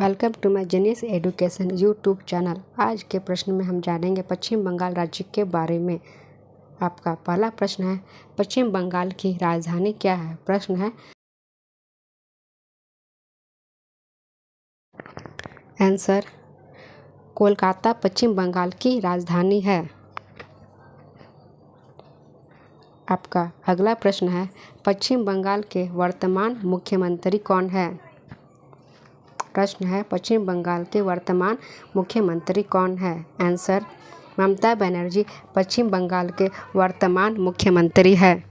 Welcome to my genius education YouTube channel. आज के प्रश्न में हम जानेंगे पश्चिम बंगाल राज्य के बारे में। आपका पहला प्रश्न है, पश्चिम बंगाल की राजधानी क्या है? प्रश्न है आंसर कोलकाता पश्चिम बंगाल की राजधानी है। आपका अगला प्रश्न है, पश्चिम बंगाल के वर्तमान मुख्यमंत्री कौन है? प्रश्न है, पश्चिम बंगाल के वर्तमान मुख्यमंत्री कौन है? आंसर ममता बनर्जी पश्चिम बंगाल के वर्तमान मुख्यमंत्री है।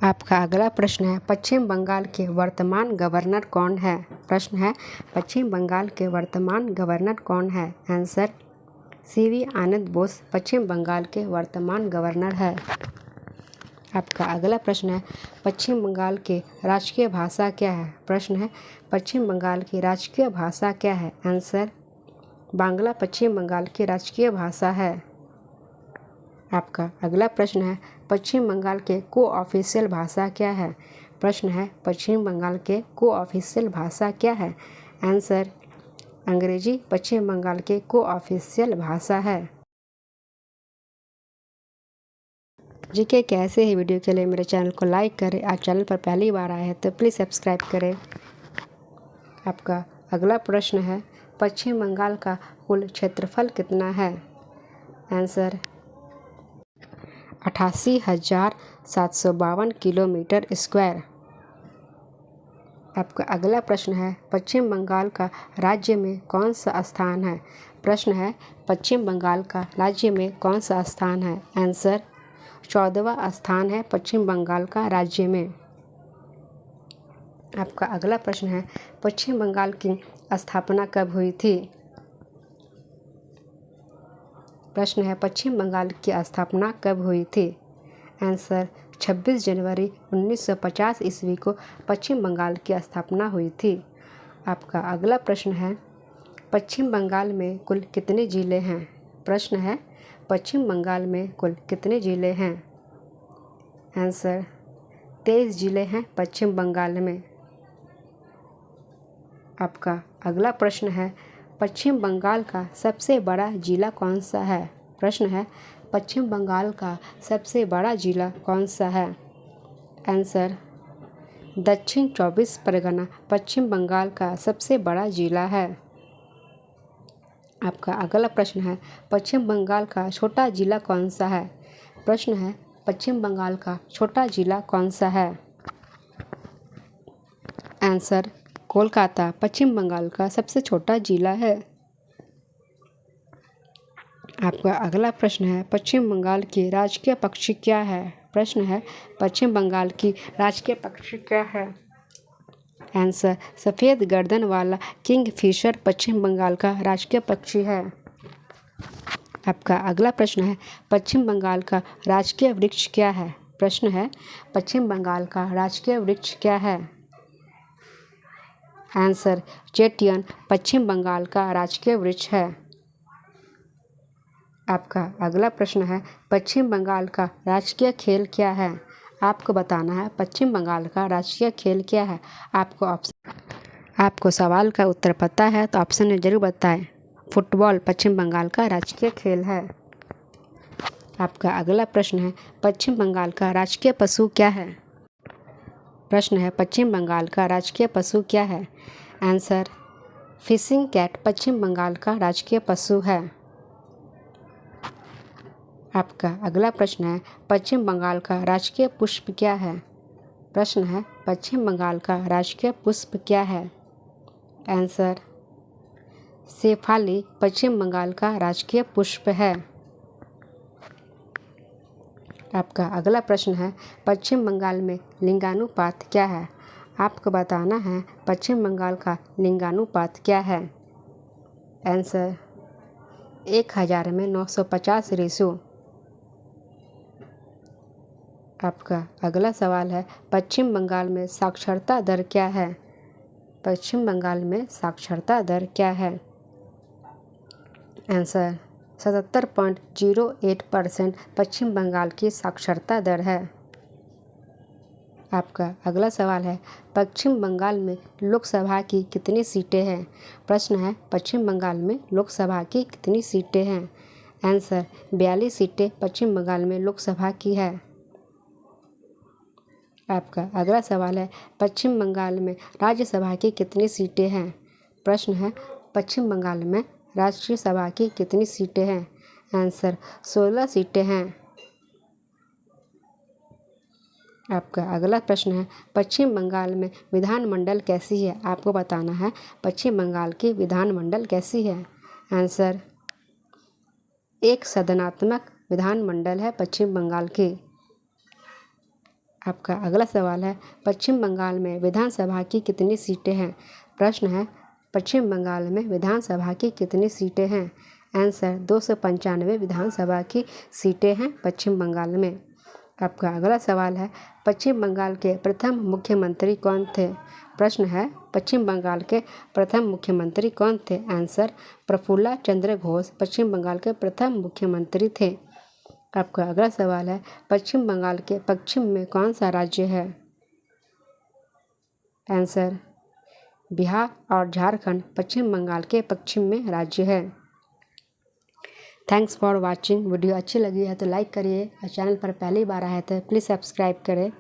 आपका अगला प्रश्न है, पश्चिम बंगाल के वर्तमान गवर्नर कौन है? प्रश्न है, पश्चिम बंगाल के वर्तमान गवर्नर कौन है? आंसर सीवी आनंद बोस पश्चिम बंगाल के वर्तमान गवर्नर है। आपका अगला प्रश्न है, पश्चिम बंगाल की राजकीय भाषा क्या है? प्रश्न है, पश्चिम बंगाल की राजकीय भाषा क्या है? आंसर बांग्ला पश्चिम बंगाल की राजकीय भाषा है। आपका अगला प्रश्न है, पश्चिम बंगाल के को ऑफिशियल भाषा क्या है? प्रश्न है, पश्चिम बंगाल के को ऑफिशियल भाषा क्या है? आंसर अंग्रेजी पश्चिम बंगाल के को ऑफिशियल भाषा है। जीके के ऐसे ही वीडियो के लिए मेरे चैनल को लाइक करें। आप चैनल पर पहली बार आए हैं तो प्लीज़ सब्सक्राइब करें। आपका अगला प्रश्न है, पश्चिम बंगाल का कुल क्षेत्रफल कितना है? Answer 88,752 kilometre square. आपका अगला प्रश्न है, पश्चिम बंगाल का राज्य में कौन सा स्थान है? प्रश्न है, पश्चिम बंगाल का राज्य में कौन सा स्थान है? आंसर 14वां स्थान है पश्चिम बंगाल का राज्य में। आपका अगला प्रश्न है, पश्चिम बंगाल की स्थापना कब हुई थी? प्रश्न है, पश्चिम बंगाल की स्थापना कब हुई थी? आंसर 26 जनवरी 1950 ईस्वी को पश्चिम बंगाल की स्थापना हुई थी। आपका अगला प्रश्न है, पश्चिम बंगाल में कुल कितने ज़िले हैं? प्रश्न है, पश्चिम बंगाल में कुल कितने ज़िले हैं? आंसर 23 ज़िले हैं पश्चिम बंगाल में। आपका अगला प्रश्न है, पश्चिम बंगाल का सबसे बड़ा ज़िला कौन सा है? प्रश्न है, पश्चिम बंगाल का सबसे बड़ा ज़िला कौन सा है? आंसर दक्षिण 24 परगना पश्चिम बंगाल का सबसे बड़ा ज़िला है। आपका अगला प्रश्न है, पश्चिम बंगाल का छोटा ज़िला कौन सा है? प्रश्न है, पश्चिम बंगाल का छोटा ज़िला कौन सा है? आंसर कोलकाता पश्चिम बंगाल का सबसे छोटा ज़िला है। आपका अगला प्रश्न है, पश्चिम बंगाल की राजकीय पक्षी क्या है? प्रश्न है, पश्चिम बंगाल की राजकीय पक्षी क्या है? आंसर सफ़ेद गर्दन वाला किंगफिशर पश्चिम बंगाल का राजकीय पक्षी है। आपका अगला प्रश्न है, पश्चिम बंगाल का राजकीय वृक्ष क्या है? प्रश्न है, पश्चिम बंगाल का राजकीय वृक्ष क्या है? आंसर चेटियन पश्चिम बंगाल का राजकीय वृक्ष है। आपका अगला प्रश्न है, पश्चिम बंगाल का राजकीय खेल क्या है? आपको बताना है पश्चिम बंगाल का राजकीय खेल क्या है। आपको सवाल का उत्तर पता है तो ऑप्शन में ज़रूर बताएं। फुटबॉल पश्चिम बंगाल का राजकीय खेल है। आपका अगला प्रश्न है, पश्चिम बंगाल का राजकीय पशु क्या है? प्रश्न है, पश्चिम बंगाल का राजकीय पशु क्या है? आंसर फिशिंग कैट पश्चिम बंगाल का राजकीय पशु है। आपका अगला प्रश्न है, पश्चिम बंगाल का राजकीय पुष्प क्या है? प्रश्न है, पश्चिम बंगाल का राजकीय पुष्प क्या है? आंसर शेफाली पश्चिम बंगाल का राजकीय पुष्प है। आपका अगला प्रश्न है, पश्चिम बंगाल में लिंगानुपात क्या है? आपको बताना है पश्चिम बंगाल का लिंगानुपात क्या है? आंसर 1000 में 950 रेशो। आपका अगला सवाल है, पश्चिम बंगाल में साक्षरता दर क्या है? पश्चिम बंगाल में साक्षरता दर क्या है? आंसर 77.08% पश्चिम बंगाल की साक्षरता दर है। आपका अगला सवाल है पश्चिम बंगाल में लोकसभा की कितनी सीटें हैं। प्रश्न है पश्चिम बंगाल में लोकसभा की कितनी सीटें हैं। आंसर 42 सीटें पश्चिम बंगाल में लोकसभा की है। आपका अगला सवाल है पश्चिम बंगाल में राज्यसभा की कितनी सीटें हैं। प्रश्न है पश्चिम बंगाल में राष्ट्रीय सभा की कितनी सीटें हैं। आंसर 16 सीटें हैं। आपका अगला प्रश्न है पश्चिम बंगाल में विधानमंडल कैसी है। आपको बताना है पश्चिम बंगाल की विधानमंडल कैसी है। आंसर एक सदनात्मक विधानमंडल है पश्चिम बंगाल की। आपका अगला सवाल है पश्चिम बंगाल में विधानसभा की कितनी सीटें हैं। प्रश्न है पश्चिम बंगाल में विधानसभा की कितनी सीटें हैं। आंसर 295 विधानसभा की सीटें हैं पश्चिम बंगाल में। आपका अगला सवाल है पश्चिम बंगाल के प्रथम मुख्यमंत्री कौन थे। प्रश्न है पश्चिम बंगाल के प्रथम मुख्यमंत्री कौन थे। आंसर प्रफुल्ल चंद्र घोष पश्चिम बंगाल के प्रथम मुख्यमंत्री थे। आपका अगला सवाल है पश्चिम बंगाल के पश्चिम में कौन सा राज्य है। आंसर बिहार और झारखंड पश्चिम बंगाल के पश्चिम में राज्य है। Thanks for watching. वीडियो अच्छी लगी है तो लाइक करिए और चैनल पर पहली बार आए तो प्लीज़ सब्सक्राइब करें।